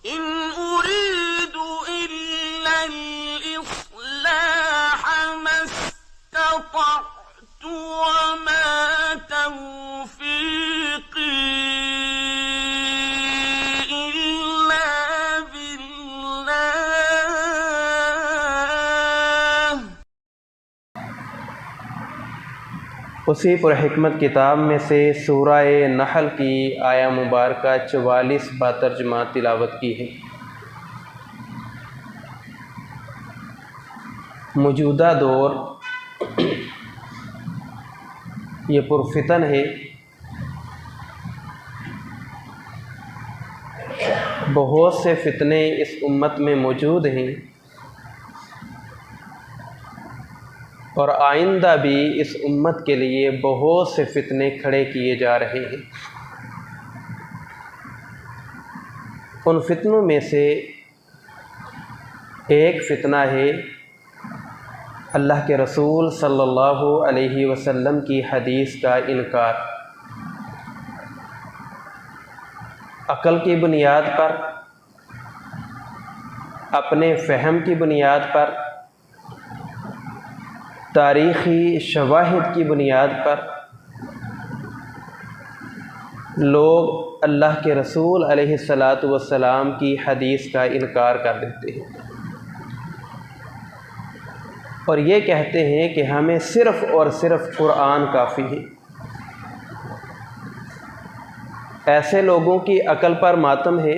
इन उरीदु इल्लल इस्लाह मस्ततअतु वमा तौफीक़ी इल्ला बिल्लाह। उसी पुरहिकमत किताब में से सूरह नहल की आया मुबारका 44 बातर्जमा तिलावत की है। मौजूदा दौर ये पुरफितन है। बहुत से फितने इस उम्मत में मौजूद हैं और आइंदा भी इस उम्मत के लिए बहुत से फितने खड़े किए जा रहे हैं। उन फितनों में से एक फितना है अल्लाह के रसूल सल्लल्लाहु अलैहि वसल्लम की हदीस का इनकार। अक़ल की बुनियाद पर, अपने फ़हम की बुनियाद पर, तारीख़ी शवाहिद की बुनियाद पर लोग अल्लाह के रसूल अलैहिस्सलातु वस्सलाम की हदीस का इनकार कर देते हैं और ये कहते हैं कि हमें सिर्फ़ और सिर्फ़ कुरान काफ़ी है। ऐसे लोगों की अक़ल पर मातम है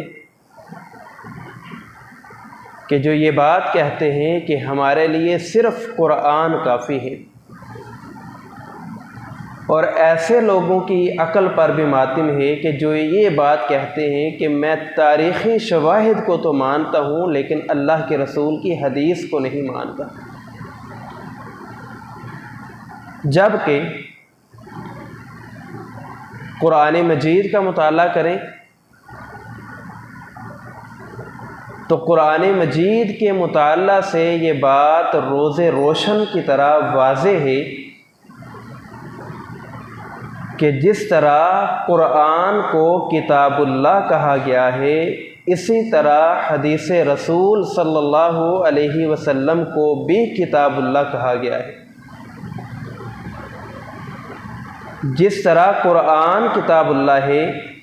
कि जो ये बात कहते हैं कि हमारे लिए सिर्फ़ कुरान काफ़ी है, और ऐसे लोगों की अक़ल पर भी मातम है कि जो ये बात कहते हैं कि मैं तारीख़ी शवाहिद को तो मानता हूँ लेकिन अल्लाह के रसूल की हदीस को नहीं मानता। जबकि कुरान मजीद का मुताला करें तो कुरान मजीद के मुताला से ये बात रोज़े रोशन की तरह वाज़ेह है कि जिस तरह कुरान को किताबुल्लाह कहा गया है, इसी तरह हदीस रसूल सल्लल्लाहु अलैहि वसल्लम को भी किताबुल्लाह कहा गया है। जिस तरह कुरान किताबुल्लाह है,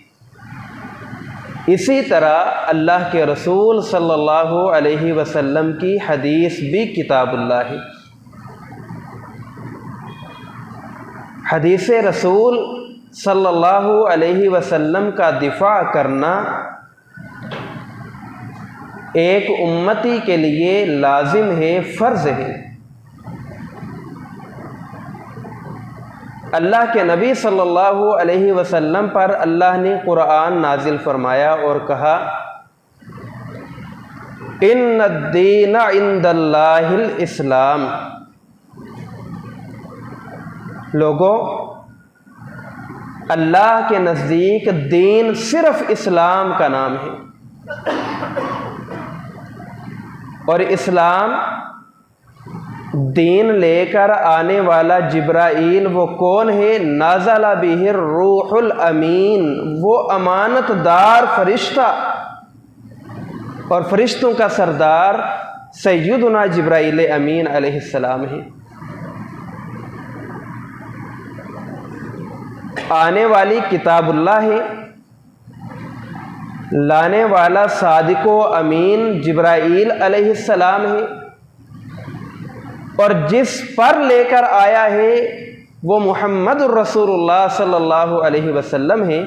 इसी तरह अल्लाह के रसूल सल्लल्लाहु अलैहि वसल्लम की हदीस भी किताबुल्लाह है। हदीस रसूल सल्लल्लाहु अलैहि वसल्लम का दिफा करना एक उम्मती के लिए लाजिम है, फ़र्ज़ है। अल्लाह के नबी सल्लल्लाहु अलैहि वसल्लम पर अल्लाह ने कुरान नाजिल फरमाया और कहा, इन्नद्दीन इंदल्लाहिल इस्लाम। लोगों, अल्लाह के नज़दीक दीन सिर्फ़ इस्लाम का नाम है। और इस्लाम दीन लेकर आने वाला जिब्राईल वो कौन है? नाज़ला बिहिर रूहुल अमीन, वो अमानतदार फरिश्ता और फरिश्तों का सरदार सैयदुना जिब्राईल अमीन अलैहिस्सलाम है। आने वाली किताबुल्लाह है, लाने वाला सादिको अमीन जिब्राईल अलैहिस्सलाम है, और जिस पर लेकर आया है वो मुहम्मदुर रसूलुल्लाह सल्लल्लाहु अलैहि वसल्लम है।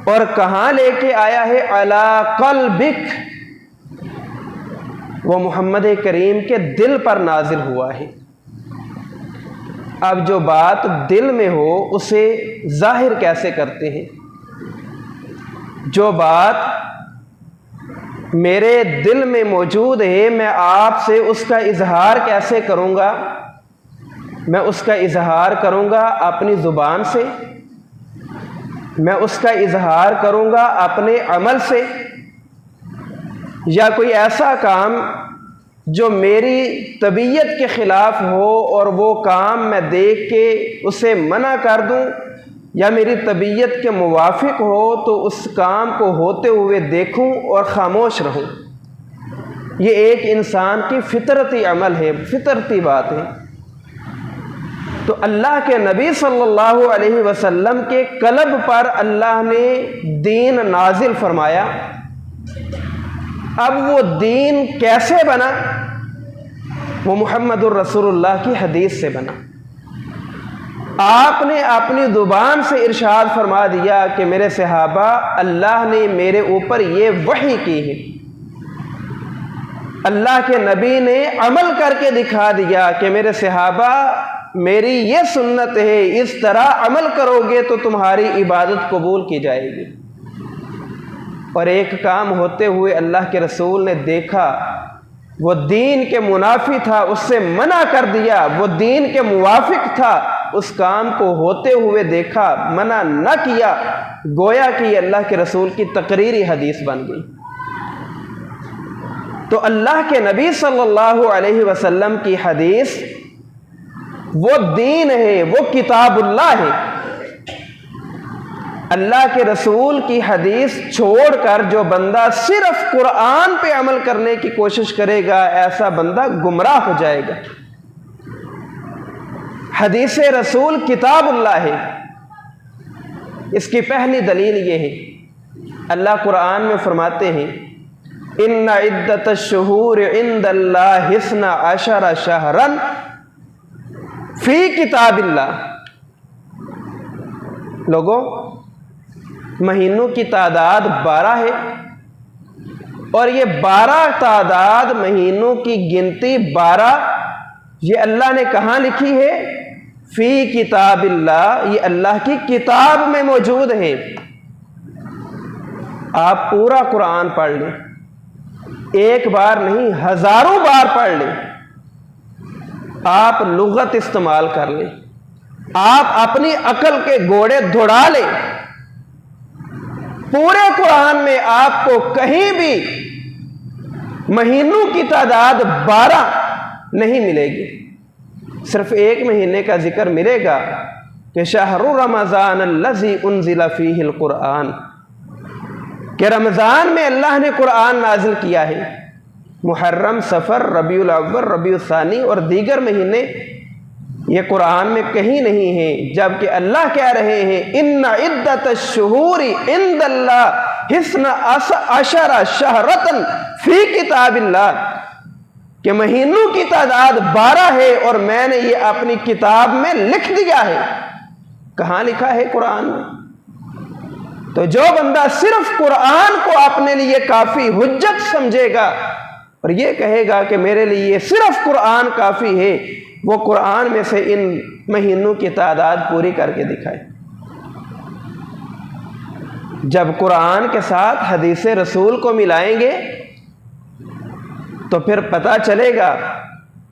और कहाँ लेके आया है? अला क़ल्बिक, वो मोहम्मद करीम के दिल पर नाजिल हुआ है। अब जो बात दिल में हो उसे जाहिर कैसे करते हैं? जो बात मेरे दिल में मौजूद है, मैं आपसे उसका इजहार कैसे करूँगा? मैं उसका इजहार करूँगा अपनी ज़ुबान से, मैं उसका इजहार करूँगा अपने अमल से, या कोई ऐसा काम जो मेरी तबीयत के ख़िलाफ़ हो और वो काम मैं देख के उसे मना कर दूँ, या मेरी तबीयत के मुवाफिक हो तो उस काम को होते हुए देखूं और खामोश रहूं। ये एक इंसान की फितरती अमल है, फितरती बात है। तो अल्लाह के नबी सल्लल्लाहु अलैहि वसल्लम के कल्ब पर अल्लाह ने दीन नाजिल फरमाया। अब वो दीन कैसे बना? वो मुहम्मदुर रसूलुल्लाह की हदीस से बना। आपने अपनी ज़ुबान से इरशाद फरमा दिया कि मेरे सहाबा, अल्लाह ने मेरे ऊपर ये वही की है। अल्लाह के नबी ने अमल करके दिखा दिया कि मेरे सहाबा, मेरी ये सुन्नत है, इस तरह अमल करोगे तो तुम्हारी इबादत कबूल की जाएगी। और एक काम होते हुए अल्लाह के रसूल ने देखा, वो दीन के मुनाफी था, उससे मना कर दिया। वो दीन के मुवाफिक था, उस काम को होते हुए देखा, मना न किया। गोया कि अल्लाह के रसूल की तकरीरी हदीस बन गई। तो अल्लाह के नबी सल्लल्लाहु अलैहि वसल्लम की हदीस वो दीन है, वो किताबुल्लाह है। अल्लाह के रसूल की हदीस छोड़कर जो बंदा सिर्फ कुरान पे अमल करने की कोशिश करेगा, ऐसा बंदा गुमराह हो जाएगा। हदीस रसूल किताबुल्लाह है। इसकी पहली दलील ये है, अल्लाह कुरान में फरमाते हैं, इन्ना इद्दतश्शुहूर इंदल्लाह हिस्ना अशरा शहरन फी किताबिल्लाह। लोगों, महीनों की तादाद 12 है और ये 12 तादाद महीनों की गिनती 12 ये अल्लाह ने कहाँ लिखी है? फी किताबिल्लाह, ये अल्लाह की किताब में मौजूद है। आप पूरा कुरान पढ़ लें, एक बार नहीं हजारों बार पढ़ लें, आप लुगत इस्तेमाल कर लें, आप अपनी अकल के घोड़े दौड़ा लें, पूरे कुरान में आपको कहीं भी महीनों की तादाद 12 नहीं मिलेगी। सिर्फ एक महीने का जिक्र मिलेगा कि शहरु रमज़ान अल्लज़ी उन्ज़िला फ़ीहिल कुरान, कि रमज़ान में अल्लाह ने कुरान नाजिल किया है। मुहर्रम, सफ़र, रबीउल अव्वल, रबीउल सानी और दीगर महीने ये कुरान में कहीं नहीं है। जबकि अल्लाह कह रहे हैं, इन्ना इद्दतश्शुहूरी इंदल्लाह हिस्ना अशरा शहरतन फी किताबिल्लाह, कि महीनों की तादाद 12 है और मैंने ये अपनी किताब में लिख दिया है। कहाँ लिखा है? कुरान में। तो जो बंदा सिर्फ कुरान को अपने लिए काफी हुज्जत समझेगा और ये कहेगा कि मेरे लिए सिर्फ कुरान काफी है, वो कुरान में से इन महीनों की तादाद पूरी करके दिखाए। जब कुरान के साथ हदीस रसूल को मिलाएंगे तो फिर पता चलेगा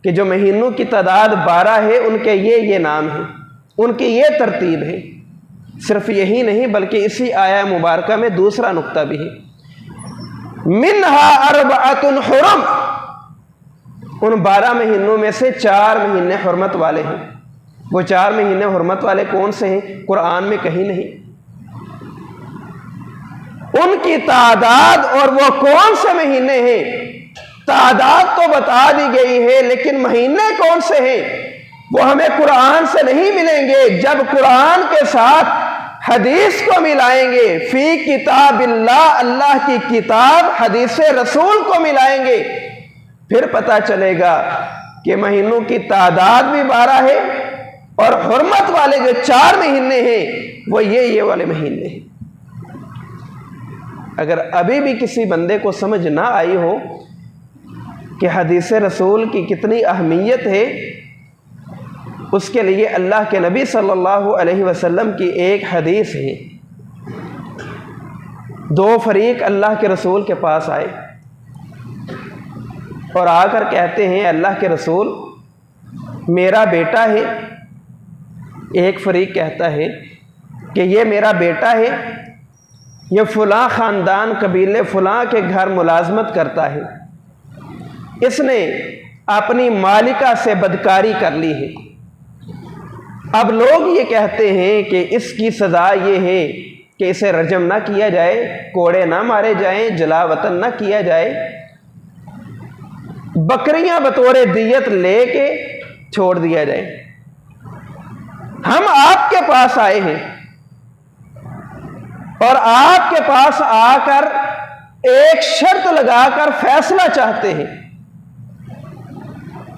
कि जो महीनों की तादाद 12 है, उनके ये नाम है, उनकी ये तरतीब है। सिर्फ यही नहीं बल्कि इसी आया मुबारका में दूसरा नुक्ता भी है, मिनहा अरबअतुन हुरम, उन 12 महीनों में से 4 महीने हुर्मत वाले हैं। वो 4 महीने हुर्मत वाले कौन से हैं? कुरान में कहीं नहीं। उनकी तादाद और वो कौन से महीने हैं, तादाद तो बता दी गई है, लेकिन महीने कौन से हैं वो हमें कुरान से नहीं मिलेंगे। जब कुरान के साथ हदीस को मिलाएंगे, फी किताबिल्लाह, अल्लाह की किताब, हदीस रसूल को मिलाएंगे, फिर पता चलेगा कि महीनों की तादाद भी 12 है और हुर्मत वाले जो 4 महीने हैं वो ये वाले महीने हैं। अगर अभी भी किसी बंदे को समझ ना आई हो कि हदीस रसूल की कितनी अहमियत है, उसके लिए अल्लाह के नबी सल्लल्लाहु अलैहि वसल्लम की एक हदीस है। 2 फरीक अल्लाह के रसूल के पास आए और आकर कहते हैं, अल्लाह के रसूल, मेरा बेटा है। एक फरीक कहता है कि ये मेरा बेटा है, ये फ़लाँ ख़ानदान कबीले फ़लाँ के घर मुलाजमत करता है, इसने अपनी मालिका से बदकारी कर ली है, अब लोग ये कहते हैं कि इसकी सज़ा ये है कि इसे रजम ना किया जाए, कोड़े ना मारे जाएं, जला वतन ना किया जाए, बकरियां बतौरे दियत लेके छोड़ दिया जाए। हम आपके पास आए हैं और आपके पास आकर एक शर्त लगाकर फैसला चाहते हैं।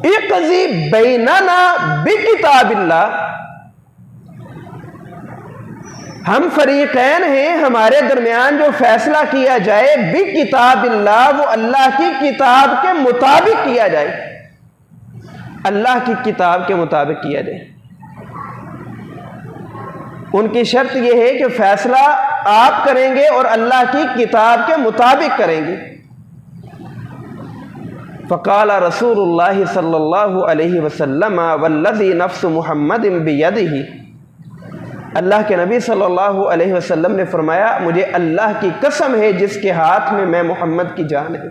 इक़ज़ी बैनना बिकिताबिल्लाह, हम फरीक़ैन हैं, हमारे दरमियान जो फैसला किया जाए बिकिताबिल्लाह, वो अल्लाह की किताब के मुताबिक किया जाए, अल्लाह की किताब के मुताबिक किया जाए। उनकी शर्त यह है कि फैसला आप करेंगे और अल्लाह की किताब के मुताबिक करेंगे। फ़क़ाल रसूलुल्लाह सल्लल्लाहु अलैहि वसल्लम वल्लज़ी नफ्सु मुहम्मदिन बियदिही, अल्लाह के नबी सल्लल्लाहु अलैहि वसल्लम ने फरमाया, मुझे अल्लाह की कसम है जिसके हाथ में मैं मोहम्मद की जान है,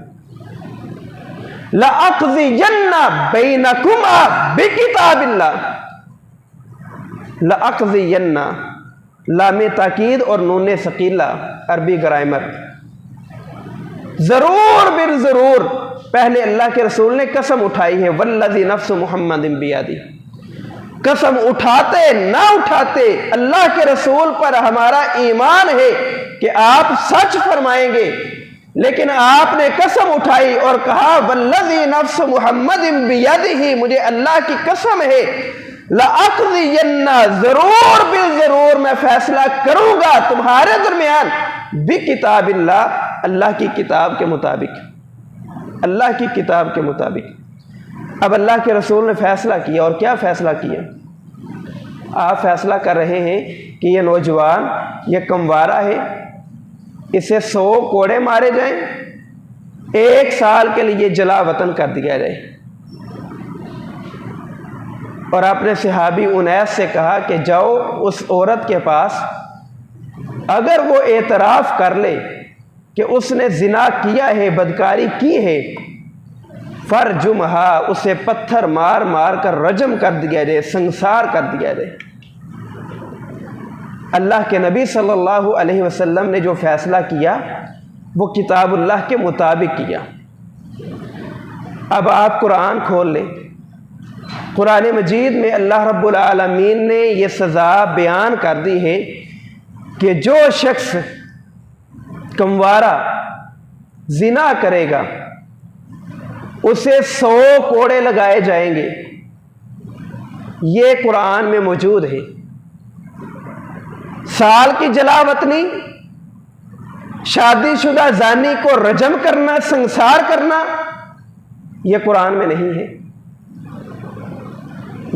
लअक़ज़ियन्ना बैनकुमा बिकिताबिल्लाह, लअक़ज़ियन्ना, लामे ताकीद और नूने सकीला अरबी ग्रामर, जरूर बिल जरूर पहले अल्लाह के रसूल ने कसम उठाई है, वल्लज़ी नफ्सु मुहम्मदिन बियदी, कसम उठाते ना उठाते अल्लाह के रसूल पर हमारा ईमान है कि आप सच फरमाएंगे, लेकिन आपने कसम उठाई और कहा वल्लज़ी नफ्सु मुहम्मदिन बियदिही, मुझे अल्लाह की कसम है, लअक़ज़ियन्ना, जरूर बिल जरूर मैं फैसला करूंगा तुम्हारे दरमियान बिकिताबिल्लाह, अल्लाह की किताब के मुताबिक, अल्लाह की किताब के मुताबिक। अब अल्लाह के रसूल ने फैसला किया, और क्या फैसला किया? आप फैसला कर रहे हैं कि ये नौजवान, ये कमवारा है, इसे 100 कोड़े मारे जाएं, 1 साल के लिए जला वतन कर दिया जाए। और आपने सहाबी उनैस से कहा कि जाओ उस औरत के पास, अगर वो एतराफ़ कर ले कि उसने जिना किया है, बदकारी की है, फरजुमहा, उसे पत्थर मार मार कर रजम कर दिया जाए, संसार कर दिया जाए। अल्लाह के नबी सल्लल्लाहु अलैहि वसल्लम ने जो फैसला किया वो किताबुल्लाह के मुताबिक किया। अब आप कुरान खोल लें, कुरान मजीद में अल्लाह रब्बुल आलमीन ने यह सज़ा बयान कर दी है कि जो शख्स कमवारा जिना करेगा उसे 100 कोड़े लगाए जाएंगे। ये कुरान में मौजूद है। साल की जलावतनी, शादीशुदा जानी को रजम करना, संसार करना, यह कुरान में नहीं है।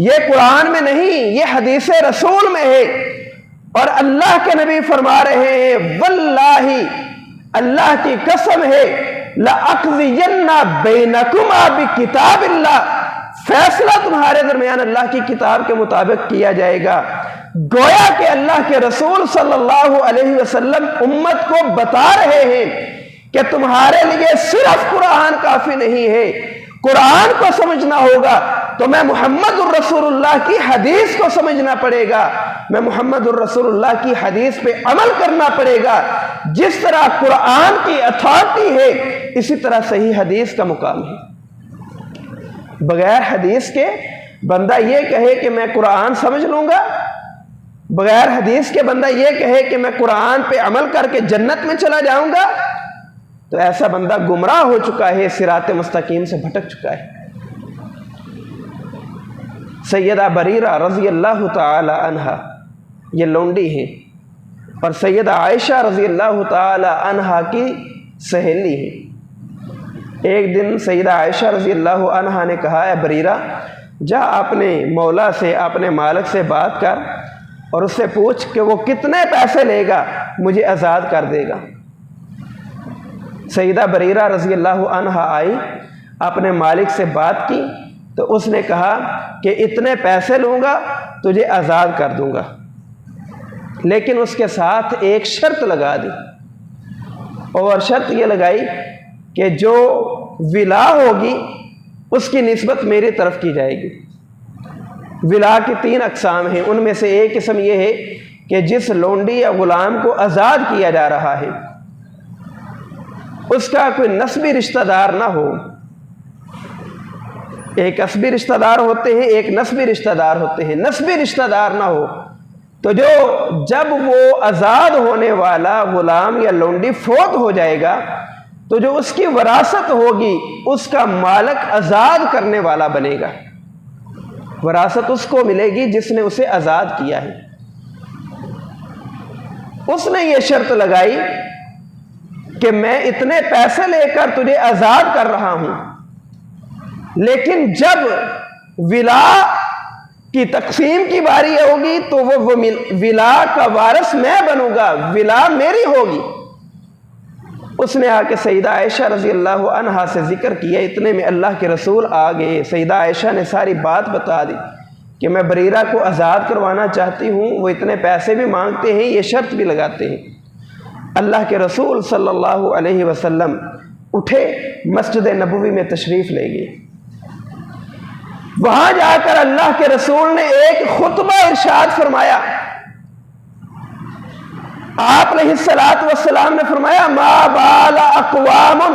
यह कुरान में नहीं, यह हदीस रसूल में है। और अल्लाह के नबी फरमा रहे हैं, वल्लाही, अल्लाह की कसम है, लअक़ज़ियन्ना बैनकुमा बिकिताबिल्लाह, फैसला तुम्हारे दरमियान अल्लाह की किताब के मुताबिक किया जाएगा। गोया कि अल्लाह के रसूल सल्लल्लाहु अलैहि वसल्लम उम्मत को बता रहे हैं कि तुम्हारे लिए सिर्फ कुरान काफी नहीं है, कुरान को समझना होगा तो मैं मुहम्मदुर रसूलुल्लाह की हदीस को समझना पड़ेगा, मैं मुहम्मदुर रसूलुल्लाह की हदीस पे अमल करना पड़ेगा। जिस तरह कुरान की अथॉरिटी है, इसी तरह सही हदीस का मुकाम है। बगैर हदीस के बंदा ये कहे कि मैं कुरान समझ लूंगा, बगैर हदीस के बंदा ये कहे कि मैं कुरान पे अमल करके जन्नत में चला जाऊंगा, तो ऐसा बंदा गुमराह हो चुका है, सिराते मुस्तकीम से भटक चुका है। सैयदा बरीरा रज़ी अल्लाह ताला अन्हा ये लौंडी है और सैयदा आयशा रज़ी अल्लाह ताला अन्हा की सहेली है। एक दिन सैयदा आयशा रज़ी अल्लाह अन्हा ने कहा, है बरीरा, जा अपने मौला से, अपने मालिक से बात कर और उससे पूछ कि वो कितने पैसे लेगा, मुझे आज़ाद कर देगा। सैयदा बरीरा रज़ी अल्लाह अन्हा आई, अपने मालिक से बात की तो उसने कहा कि इतने पैसे लूँगा, तुझे आज़ाद कर दूँगा, लेकिन उसके साथ एक शर्त लगा दी, और शर्त ये लगाई कि जो विला होगी उसकी निस्बत मेरी तरफ की जाएगी। विला की 3 अक़साम हैं। उनमें से एक किस्म यह है कि जिस लोंडी या गुलाम को आज़ाद किया जा रहा है उसका कोई नस्बी रिश्तेदार ना हो। एक असबी रिश्तेदार होते हैं, एक नस्बी रिश्तेदार होते हैं। नस्बी रिश्तेदार ना हो तो जब वो आज़ाद होने वाला गुलाम या लोंडी फोत हो जाएगा तो जो उसकी वरासत होगी उसका मालिक आज़ाद करने वाला बनेगा। वरासत उसको मिलेगी जिसने उसे आज़ाद किया है। उसने ये शर्त लगाई कि मैं इतने पैसे लेकर तुझे आज़ाद कर रहा हूं, लेकिन जब विला की तकसीम की बारी होगी तो वो विला का वारिस मैं बनूंगा, विला मेरी होगी। उसने आके सईदा आयशा रज़ी अल्लाह अन्हा से जिक्र किया। इतने में अल्लाह के रसूल आ गए। सईदा आयशा ने सारी बात बता दी कि मैं बरीरा को आज़ाद करवाना चाहती हूँ, वो इतने पैसे भी मांगते हैं, ये शर्त भी लगाते हैं। अल्लाह के रसूल सल्लल्लाहु अलैहि वसल्लम उठे, मस्जिद नबवी में तशरीफ़ ले गए। वहां जाकर अल्लाह के रसूल ने एक खुतबा इरशाद फरमाया। आप अलैहिस्सलातु वस्सलाम ने फरमाया, मा बाला अक़वामुन,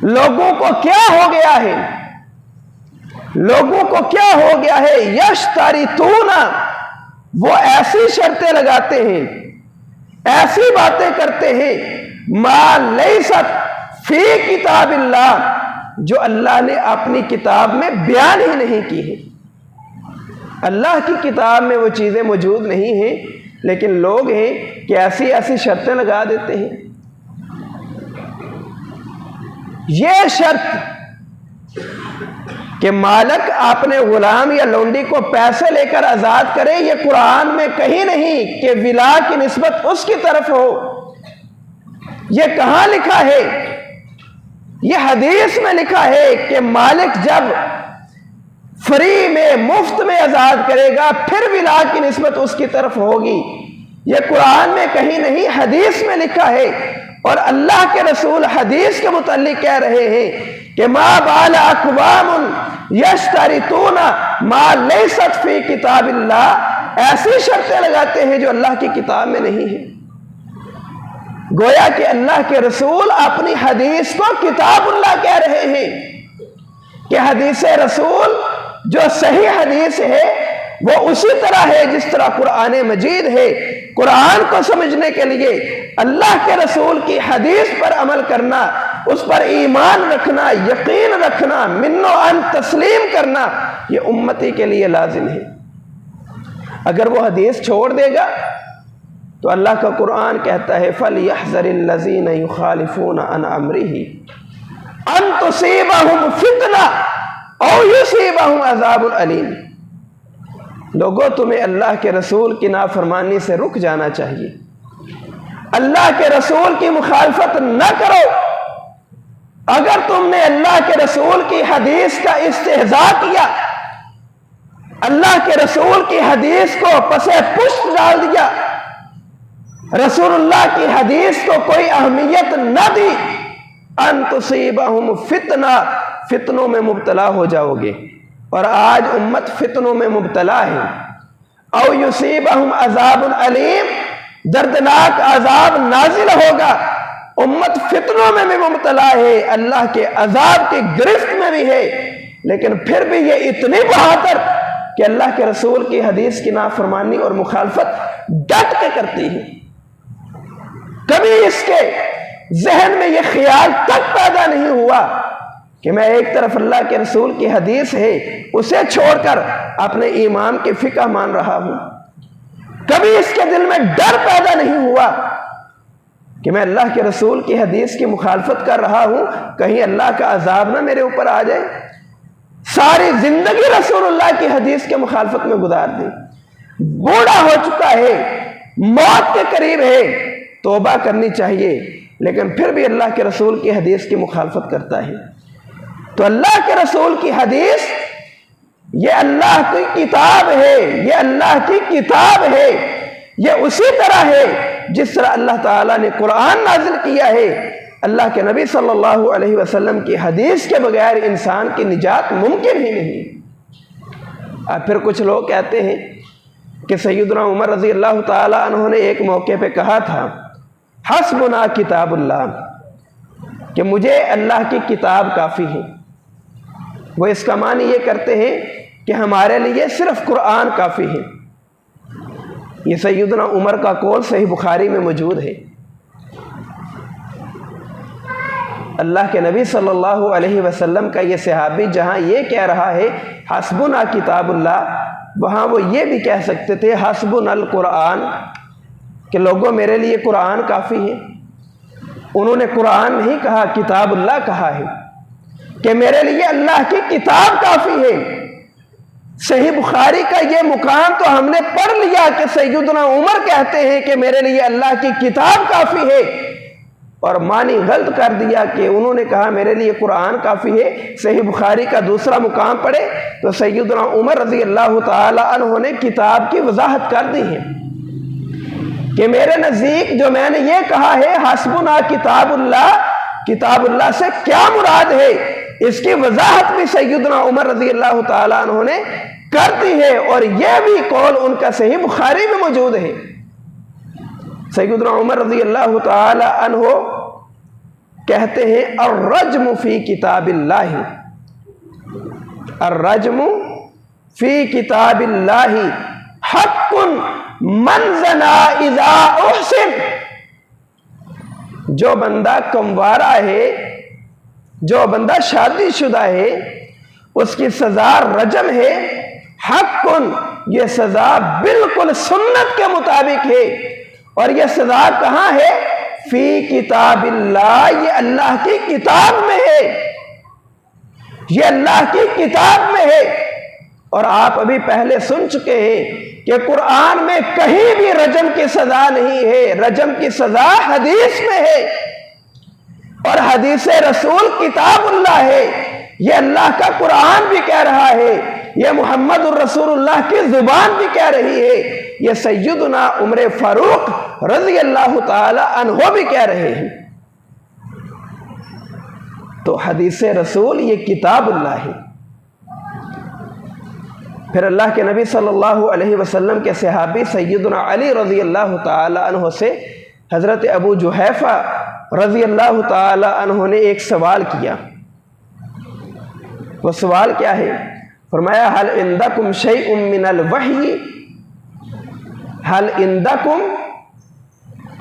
लोगों को क्या हो गया है, लोगों को क्या हो गया है, यश्तरितूना, वो ऐसी शर्तें लगाते हैं, ऐसी बातें करते हैं, मा लैसत फी किताबिल्लाह, जो अल्लाह ने अपनी किताब में बयान ही नहीं की है। अल्लाह की किताब में वो चीज़ें मौजूद नहीं हैं, लेकिन लोग हैं कि ऐसी ऐसी शर्तें लगा देते हैं। ये शर्त कि मालिक अपने गुलाम या लोंडी को पैसे लेकर आज़ाद करे, ये कुरान में कहीं नहीं कि विला की निस्बत उसकी तरफ हो। ये कहाँ लिखा है? ये हदीस में लिखा है कि मालिक जब फ्री में, मुफ्त में आज़ाद करेगा फिर विला की निस्बत उसकी तरफ होगी। ये कुरान में कहीं नहीं, हदीस में लिखा है। और अल्लाह के रसूल हदीस के मुताल्लिक कह रहे हैं कि मा बाला अक़वामुन यश्तरितूना मा लैसत फी किताबिल्लाह, ऐसी शर्तें लगाते हैं जो अल्लाह की किताब में नहीं है। गोया कि अल्लाह के रसूल अपनी हदीस को किताबुल्लाह कह रहे हैं कि हदीस रसूल जो सही हदीस है वो उसी तरह है जिस तरह कुरान मजीद है। कुरान को समझने के लिए अल्लाह के रसूल की हदीस पर अमल करना, उस पर ईमान रखना, यकीन रखना, मिन्नो अन तस्लीम करना, ये उम्मती के लिए लाजिम है। अगर वो हदीस छोड़ देगा तो अल्लाह का कुरान कहता है, फलयहज़रिल्लज़ीना युखालिफूना अन अम्रिही अन तुसीबहुम फितना औ युसीबहुम अज़ाबुन अलीम। लोगों, तुम्हें अल्लाह के रसूल की नाफरमानी से रुक जाना चाहिए। अल्लाह के रसूल की मुखालफत न करो। अगर तुमने अल्लाह के रसूल की हदीस का इस्तेहज़ा किया, अल्लाह के रसूल की हदीस को पसे पुष्ट डाल दिया, रसूलुल्लाह की हदीस को कोई अहमियत न दी, अन तुसीबहुम फितना, फितनों में मुब्तला हो जाओगे। और आज उम्मत फितनों में मुब्तला है। औ युसीबहुम अज़ाबुन अलीम, दर्दनाक अज़ाब नाजिल होगा। उम्मत फितनों में भी मुब्तला है, अल्लाह के अज़ाब की गिरफ्त में भी है, लेकिन फिर भी ये इतनी बहादुर कि अल्लाह के रसूल की हदीस की नाफरमानी और मुखालफत डट के करती है। कभी इसके जहन में यह ख्याल तक पैदा नहीं हुआ कि मैं एक तरफ अल्लाह के रसूल की हदीस है उसे छोड़कर अपने इमाम की फिक्र मान रहा हूं। कभी इसके दिल में डर पैदा नहीं हुआ कि मैं अल्लाह के रसूल की हदीस की मुखालफत कर रहा हूं, कहीं अल्लाह का अजाब ना मेरे ऊपर आ जाए। सारी जिंदगी रसूलुल्लाह की हदीस के मुखालफत में गुजार दी, बूढ़ा हो चुका है, मौत के करीब है, तौबा करनी चाहिए, लेकिन फिर भी अल्लाह के रसूल की हदीस की मुखालफत करता है। तो अल्लाह के रसूल की हदीस ये अल्लाह की किताब है, ये अल्लाह की किताब है, ये उसी तरह है जिस तरह अल्लाह ताला ने कुरान नाजिल किया है। अल्लाह के नबी सल्लल्लाहु अलैहि वसल्लम की हदीस के बगैर इंसान की निजात मुमकिन ही नहीं। अब फिर कुछ लोग कहते हैं कि सैयदना उमर रज़ी अल्लाह ताला अन्हु ने एक मौके पे कहा था हस्बुना किताबुल्लाह, कि मुझे अल्लाह की किताब काफ़ी है। वो इसका मानी ये करते हैं कि हमारे लिए सिर्फ कुरान काफ़ी है। ये सैयदना उमर का कौल सही बुखारी में मौजूद है। अल्लाह के नबी सल्लल्लाहु अलैहि वसल्लम का ये सहाबी जहाँ ये कह रहा है हस्बुना किताबुल्लाह, वहाँ वो ये भी कह सकते थे हस्बुनल कुरान, कि लोगों मेरे लिए कुरान काफ़ी है। उन्होंने कुरान नहीं कहा, किताबुल्लाह कहा है कि मेरे लिए अल्लाह की किताब काफ़ी है। सही बुखारी का ये मुकाम तो हमने पढ़ लिया कि सैयदना उमर कहते हैं कि मेरे लिए अल्लाह की किताब काफ़ी है, और मानी गलत कर दिया कि उन्होंने कहा मेरे लिए कुरान काफ़ी है। सही बुखारी का दूसरा मुकाम पढ़े तो सैयदना उमर रज़ी अल्लाह ताला अन्हु ने किताब की वजाहत कर दी है कि मेरे नज़दीक जो मैंने ये कहा है हस्बुना किताबुल्लाह, किताबुल्लाह से क्या मुराद है, इसकी वजाहत भी सैयदना उमर रज़ी अल्लाह ताला अन्हु ने कर दी है, और यह भी कौल उनका सही बुखारी में मौजूद है। सैयदना उमर रज़ी अल्लाह ताला अन्हु कहते हैं अर्रज्मु फी किताबिल्लाहि, अर्रज्मु फी किताबिल्लाहि हक्कुन मन ज़ना इज़ा उहसिन। जो बंदा कमवारा है, जो बंदा शादीशुदा है, उसकी सजा रजम है। हक्कुन, ये सजा बिल्कुल सुन्नत के मुताबिक है, और यह सजा कहाँ है? फी किताबिल्लाह, ये अल्लाह की किताब में है, ये अल्लाह की किताब में है। और आप अभी पहले सुन चुके हैं कि कुरान में कहीं भी रजम की सजा नहीं है, रजम की सजा हदीस में है, और हदीस रसूल किताबुल्लाह है। ये अल्लाह का कुरान भी कह रहा है, ये मोहम्मद रसूलुल्लाह की जुबान भी कह रही है, ये सैयदना उमर फारूक रज़ी अल्लाह ताला अन्हु भी कह रहे हैं। तो हदीस रसूल ये किताबुल्लाह है। फिर अल्लाह के नबी सल्लल्लाहु अलैहि वसल्लम के सहाबी सैयदना अली रज़ी अल्लाह ताला अन्हु से हज़रत अबू जुहैफा रज़ी अल्लाह ताला अन्हु ने एक सवाल किया। वो सवाल क्या है? फरमाया हल इंदकुम शैउम मिनल वही, हल इंदकुम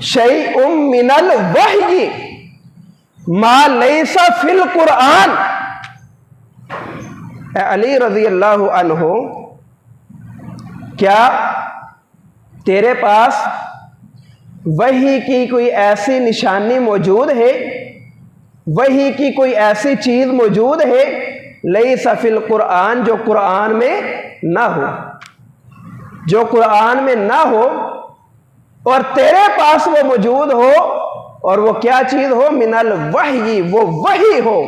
शैउम मिनल वही मा लैसा फिल कुरान। अली रज़ी अल्लाह अन्हु, क्या तेरे पास वही की कोई ऐसी निशानी मौजूद है, वही की कोई ऐसी चीज मौजूद है लैसा फिल कुरान, जो कुरान में ना हो, जो कुरान में ना हो, और तेरे पास वो मौजूद हो, और वो क्या चीज हो? मिनल वही, वो वही हो।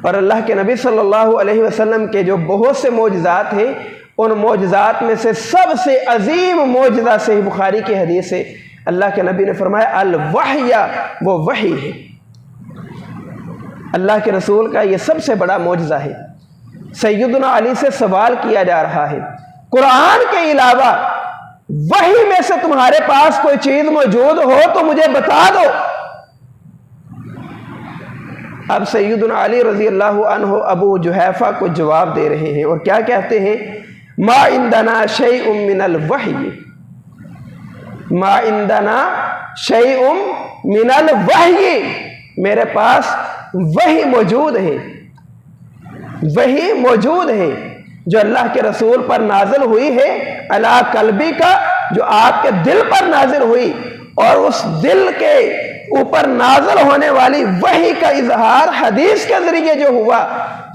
और अल्लाह के नबी सल्लल्लाहु अलैहि वसल्लम के जो बहुत से मौजज़ात हैं, उन मौजज़ात में से सबसे अजीम मौजज़ा सही बुखारी की हदीस है। अल्लाह के नबी ने फरमाया अल वहया, वो वही है। अल्लाह के रसूल का ये सबसे बड़ा मौजज़ा है। सैयदना अली से सवाल किया जा रहा है, कुरान के अलावा वही में से तुम्हारे पास कोई चीज मौजूद हो तो मुझे बता दो। अब सैयदना अली रज़ी अल्लाह अन्हु अबू जुहैफा को जवाब दे रहे हैं, और क्या कहते हैं? मा इंदना शैउम मिनल वही, मा इंदना शैउम मिनल वही, मेरे पास वही मौजूद है, वही मौजूद है जो अल्लाह के रसूल पर नाजिल हुई है, अला कल्बी का, जो आपके दिल पर नाजिल हुई, और उस दिल के ऊपर नाजिल होने वाली वही का इजहार हदीस के जरिए जो हुआ,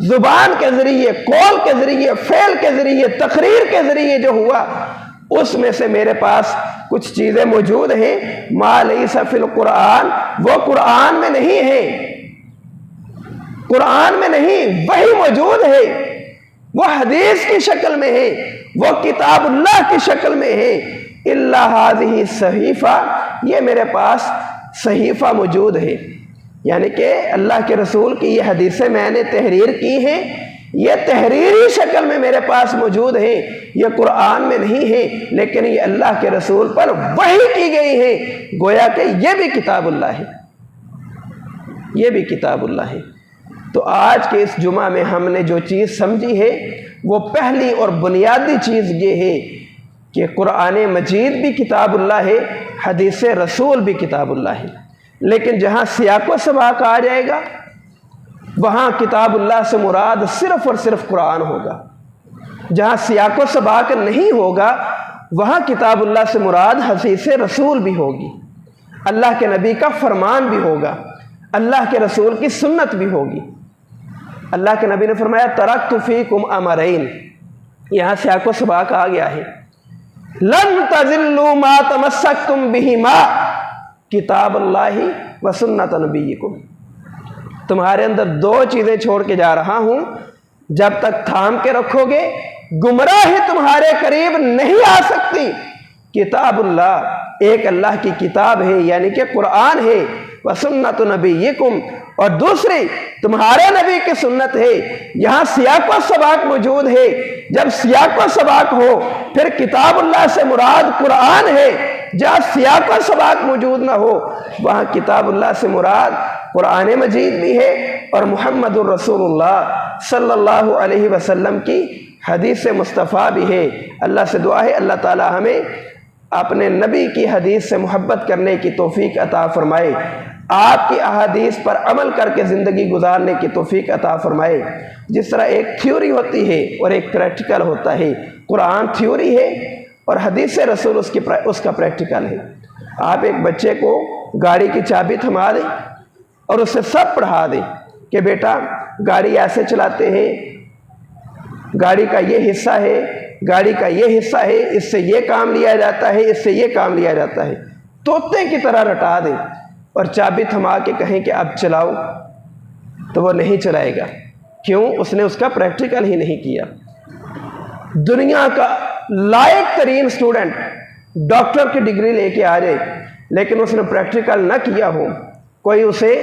जुबान के जरिए, कौल के जरिए, फेल के जरिए, तकरीर के जरिए जो हुआ, उसमें से मेरे पास कुछ चीजें मौजूद हैं। मा लैसा फिल कुरान, वो कुरान में नहीं है, कुरान में नहीं, वही मौजूद है, वो हदीस की शक्ल में है, वो किताबुल्लाह की शक्ल में है। इल्ला हाज़िही सहीफा, ये मेरे पास सहीफा मौजूद है, यानी कि अल्लाह के रसूल की ये हदीसें मैंने तहरीर की हैं, ये तहरीरी शक्ल में मेरे पास मौजूद है, ये कुरान में नहीं है, लेकिन ये अल्लाह के रसूल पर वही की गई है। गोया कि ये भी किताबुल्लाह है, ये भी किताबुल्लाह है। तो आज के इस जुमा में हमने जो चीज़ समझी है वो पहली और बुनियादी चीज़ ये है कि कुरान मजीद भी किताबुल्लाह है, हदीस रसूल भी किताबुल्लाह है। लेकिन जहाँ सियाक़ व सबाक़ आ जाएगा वहाँ किताबुल्लाह से मुराद सिर्फ़ और सिर्फ कुरान होगा। जहाँ सियाक़ व सबाक़ नहीं होगा वहाँ किताबुल्लाह से मुराद हदीस रसूल भी होगी, अल्लाह के नबी का फरमान भी होगा, अल्लाह के रसूल की सुन्नत भी होगी। अल्लाह के नबी ने फरमाया तरक्तु फ़ीकुम अमरैन, यहाँ सियाक़ व सबाक़ आ गया है। लन तज़िल्लू मा तमस्सकतुम बिहिमा किताबुल्लाहि व सुन्नत नबीयिकुम। तुम्हारे अंदर दो चीज़ें छोड़ के जा रहा हूँ, जब तक थाम के रखोगे गुमराही तुम्हारे करीब नहीं आ सकती। किताबुल्लाह, एक अल्लाह की किताब है यानी कि कुरान है, व सुन्नत नबीयिकुम, और दूसरी तुम्हारे नबी की सुन्नत है। यहाँ सियाक़ व सबाक़ मौजूद है। जब सियाक़ व सबाक़ हो फिर किताबुल्लाह से मुराद कुरान है। जहाँ सियाक़ व सबाक़ मौजूद ना हो वहाँ किताबुल्लाह से मुराद कुरान मजीद भी है और मुहम्मदुर रसूलुल्लाह सल्लल्लाहु अलैहि वसल्लम की हदीस मुस्तफ़ा भी है। अल्लाह से दुआ है अल्लाह ताला हमें अपने नबी की हदीस से मोहब्बत करने की तौफीक अता फरमाए, आपकी अहादीस पर अमल करके ज़िंदगी गुजारने की तौफीक अता फरमाए। जिस तरह एक थ्योरी होती है और एक प्रैक्टिकल होता है, कुरान थ्योरी है और हदीस रसूल उसका प्रैक्टिकल है। आप एक बच्चे को गाड़ी की चाबी थमा दें और उससे सब पढ़ा दें कि बेटा गाड़ी ऐसे चलाते हैं, गाड़ी का ये हिस्सा है, गाड़ी का ये हिस्सा है, इससे ये काम लिया जाता है, इससे ये काम लिया जाता है, तोते की तरह रटा दें और चाबी थमा के कहें कि अब चलाओ, तो वो नहीं चलाएगा। क्यों? उसने उसका प्रैक्टिकल ही नहीं किया। दुनिया का लायक तरीन स्टूडेंट डॉक्टर की डिग्री लेके आ जाए लेकिन उसने प्रैक्टिकल ना किया हो, कोई उसे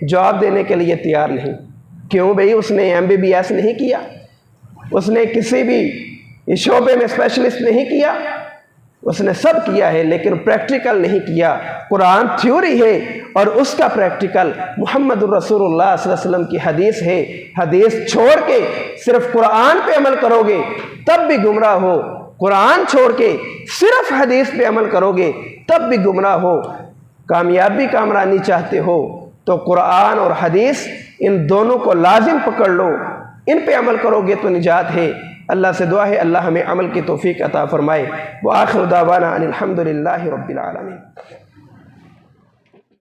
जवाब देने के लिए तैयार नहीं। क्यों भाई? उसने MBBS नहीं किया, उसने किसी भी शोबे में स्पेशलिस्ट नहीं किया, उसने सब किया है लेकिन प्रैक्टिकल नहीं किया। कुरान थ्योरी है और उसका प्रैक्टिकल मुहम्मदुर रसूलुल्लाह सल्लल्लाहु अलैहि वसल्लम की हदीस है। हदीस छोड़ के सिर्फ कुरान पे अमल करोगे तब भी गुमराह हो, कुरान छोड़ के सिर्फ हदीस पे अमल करोगे तब भी गुमराह हो। कामयाबी कामरानी चाहते हो तो कुरान और हदीस इन दोनों को लाजिम पकड़ लो, इन पे अमल करोगे तो निजात है। अल्लाह से दुआ है अल्लाह हमें अमल की तौफीक अता फरमाए। व आखिर दावाना अनिल हम्दुलिल्लाहि रब्बिल आलमीन।